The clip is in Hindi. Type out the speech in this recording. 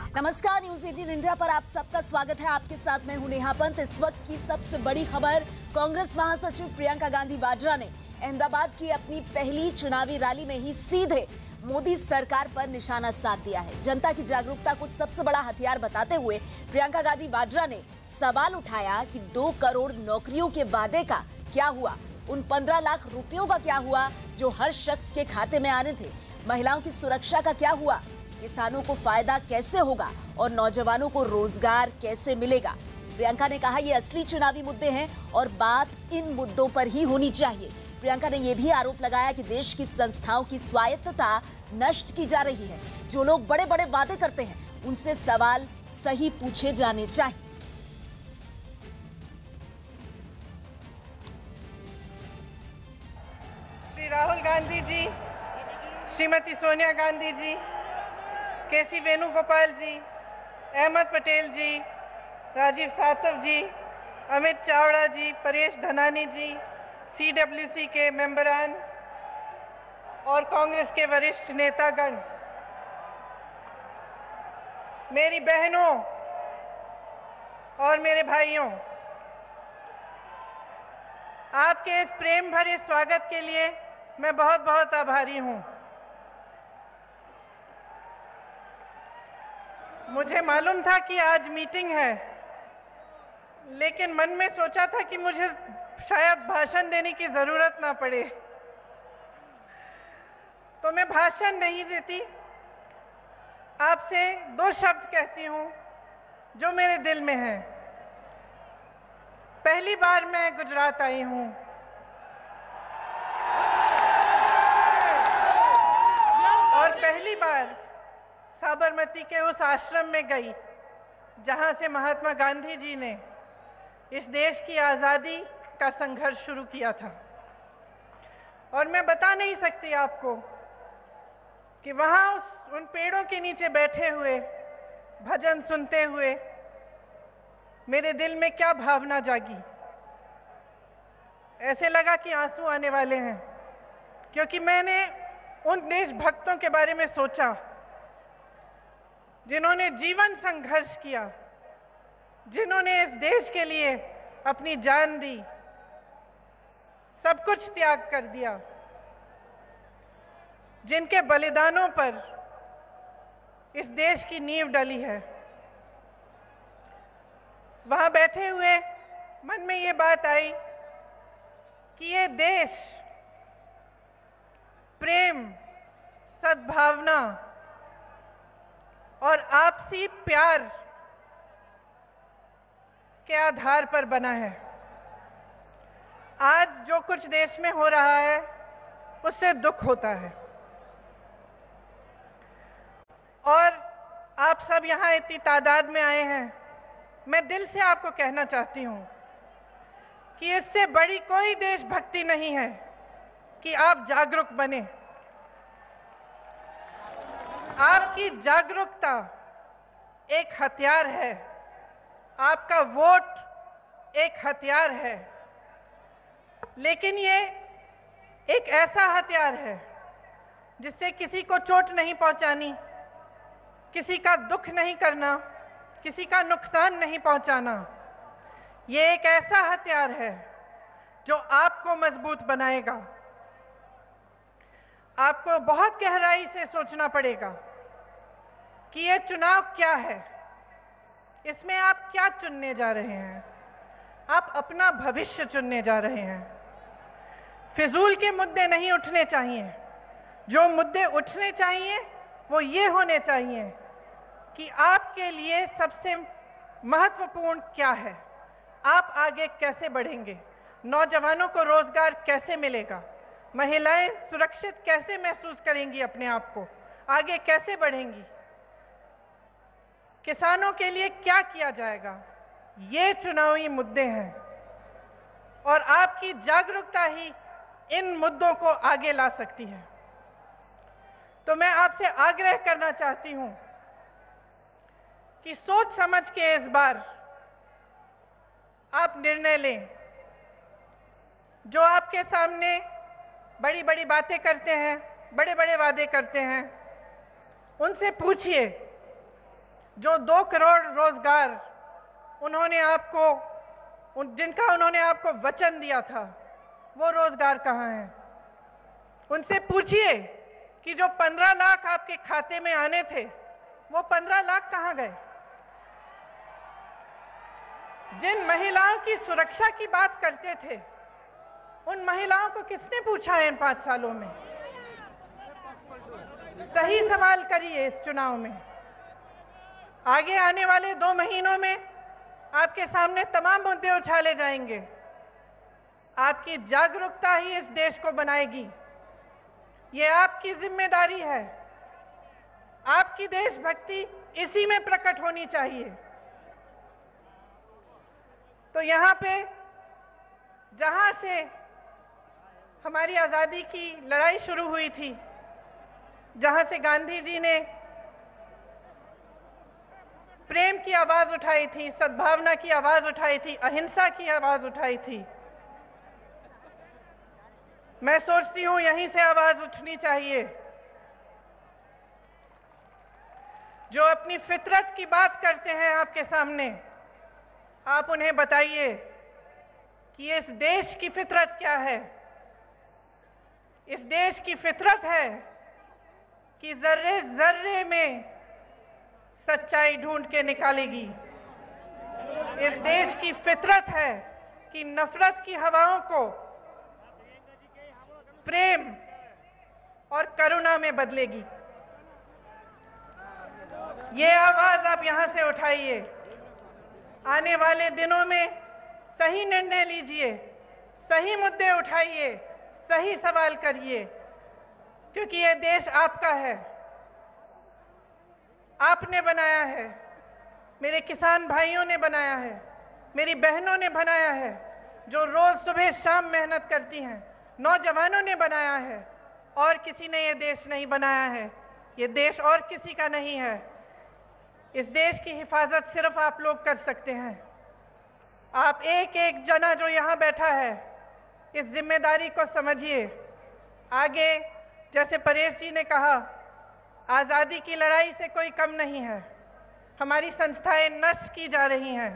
नमस्कार, न्यूज 18 इंडिया पर आप सबका स्वागत है। आपके साथ मैं हूं नेहा पंत। इस वक्त की सबसे बड़ी खबर, कांग्रेस महासचिव प्रियंका गांधी वाड्रा ने अहमदाबाद की अपनी पहली चुनावी रैली में ही सीधे मोदी सरकार पर निशाना साध दिया है। जनता की जागरूकता को सबसे बड़ा हथियार बताते हुए प्रियंका गांधी वाड्रा ने सवाल उठाया कि 2 करोड़ नौकरियों के वादे का क्या हुआ, उन 15 लाख रुपयों का क्या हुआ जो हर शख्स के खाते में आने थे, महिलाओं की सुरक्षा का क्या हुआ, किसानों को फायदा कैसे होगा और नौजवानों को रोजगार कैसे मिलेगा। प्रियंका ने कहा ये असली चुनावी मुद्दे हैं और बात इन मुद्दों पर ही होनी चाहिए। प्रियंका ने यह भी आरोप लगाया कि देश की संस्थाओं की स्वायत्तता नष्ट की जा रही है। जो लोग बड़े बड़े वादे करते हैं उनसे सवाल सही पूछे जाने चाहिए। श्री राहुल गांधी जी, श्रीमती सोनिया गांधी जी, केसी वेणुगोपाल जी, अहमद पटेल जी, राजीव सातव जी, अमित चावड़ा जी, परेश धनानी जी, CWC के मेंबरान और कांग्रेस के वरिष्ठ नेतागण, मेरी बहनों और मेरे भाइयों, आपके इस प्रेम भरे स्वागत के लिए मैं बहुत बहुत आभारी हूं। मुझे मालूम था कि आज मीटिंग है, लेकिन मन में सोचा था कि मुझे शायद भाषण देने की जरूरत ना पड़े, तो मैं भाषण नहीं देती। आपसे 2 शब्द कहती हूं जो मेरे दिल में है। पहली बार मैं गुजरात आई हूं और पहली बार साबरमती के उस आश्रम में गई जहां से महात्मा गांधी जी ने इस देश की आज़ादी का संघर्ष शुरू किया था। और मैं बता नहीं सकती आपको कि वहां उन पेड़ों के नीचे बैठे हुए भजन सुनते हुए मेरे दिल में क्या भावना जागी। ऐसे लगा कि आंसू आने वाले हैं, क्योंकि मैंने उन देशभक्तों के बारे में सोचा जिन्होंने जीवन संघर्ष किया, जिन्होंने इस देश के लिए अपनी जान दी, सब कुछ त्याग कर दिया, जिनके बलिदानों पर इस देश की नींव डली है। वहां बैठे हुए मन में ये बात आई कि ये देश प्रेम, सद्भावना और आपसी प्यार के आधार पर बना है। आज जो कुछ देश में हो रहा है उससे दुख होता है, और आप सब यहाँ इतनी तादाद में आए हैं। मैं दिल से आपको कहना चाहती हूँ कि इससे बड़ी कोई देशभक्ति नहीं है कि आप जागरूक बने। आपकी जागरूकता एक हथियार है, आपका वोट एक हथियार है, लेकिन ये एक ऐसा हथियार है जिससे किसी को चोट नहीं पहुंचानी, किसी का दुख नहीं करना, किसी का नुकसान नहीं पहुंचाना। ये एक ऐसा हथियार है जो आपको मजबूत बनाएगा। आपको बहुत गहराई से सोचना पड़ेगा कि ये चुनाव क्या है, इसमें आप क्या चुनने जा रहे हैं। आप अपना भविष्य चुनने जा रहे हैं। फिजूल के मुद्दे नहीं उठने चाहिए। जो मुद्दे उठने चाहिए वो ये होने चाहिए कि आपके लिए सबसे महत्वपूर्ण क्या है, आप आगे कैसे बढ़ेंगे, नौजवानों को रोजगार कैसे मिलेगा, महिलाएं सुरक्षित कैसे महसूस करेंगी, अपने आप को आगे कैसे बढ़ेंगी, किसानों के लिए क्या किया जाएगा। ये चुनावी मुद्दे हैं और आपकी जागरूकता ही इन मुद्दों को आगे ला सकती है। तो मैं आपसे आग्रह करना चाहती हूं कि सोच समझ के इस बार आप निर्णय लें। जो आपके सामने बड़ी बड़ी बातें करते हैं, बड़े बड़े वादे करते हैं, उनसे पूछिए जो 2 करोड़ रोजगार उन्होंने आपको जिनका उन्होंने आपको वचन दिया था, वो रोजगार कहाँ हैं? उनसे पूछिए कि जो 15 लाख आपके खाते में आने थे, वो 15 लाख कहाँ गए? जिन महिलाओं की सुरक्षा की बात करते थे, उन महिलाओं को किसने पूछा है इन 5 सालों में? सही सवाल करिए इस चुनाव में। आगे आने वाले 2 महीनों में आपके सामने तमाम मुद्दे उछाले जाएंगे। आपकी जागरूकता ही इस देश को बनाएगी। ये आपकी जिम्मेदारी है। आपकी देशभक्ति इसी में प्रकट होनी चाहिए। तो यहाँ पे जहाँ से हमारी आज़ादी की लड़ाई शुरू हुई थी, जहाँ से गांधी जी ने प्रेम की आवाज़ उठाई थी, सद्भावना की आवाज़ उठाई थी, अहिंसा की आवाज़ उठाई थी, मैं सोचती हूँ यहीं से आवाज़ उठनी चाहिए। जो अपनी फितरत की बात करते हैं आपके सामने, आप उन्हें बताइए कि इस देश की फितरत क्या है। इस देश की फितरत है कि जर्रे जर्रे में सच्चाई ढूंढ के निकालेगी। इस देश की फितरत है कि नफरत की हवाओं को प्रेम और करुणा में बदलेगी। ये आवाज आप यहां से उठाइए। आने वाले दिनों में सही निर्णय लीजिए, सही मुद्दे उठाइए, सही सवाल करिए, क्योंकि ये देश आपका है, आपने बनाया है, मेरे किसान भाइयों ने बनाया है, मेरी बहनों ने बनाया है, जो रोज सुबह शाम मेहनत करती हैं, नौजवानों ने बनाया है। और किसी ने ये देश नहीं बनाया है, ये देश और किसी का नहीं है। इस देश की हिफाजत सिर्फ आप लोग कर सकते हैं। आप एक एक जना जो यहाँ बैठा है, इस जिम्मेदारी को समझिए। आगे जैसे परेश जी ने कहा, आज़ादी की लड़ाई से कोई कम नहीं है। हमारी संस्थाएं नष्ट की जा रही हैं,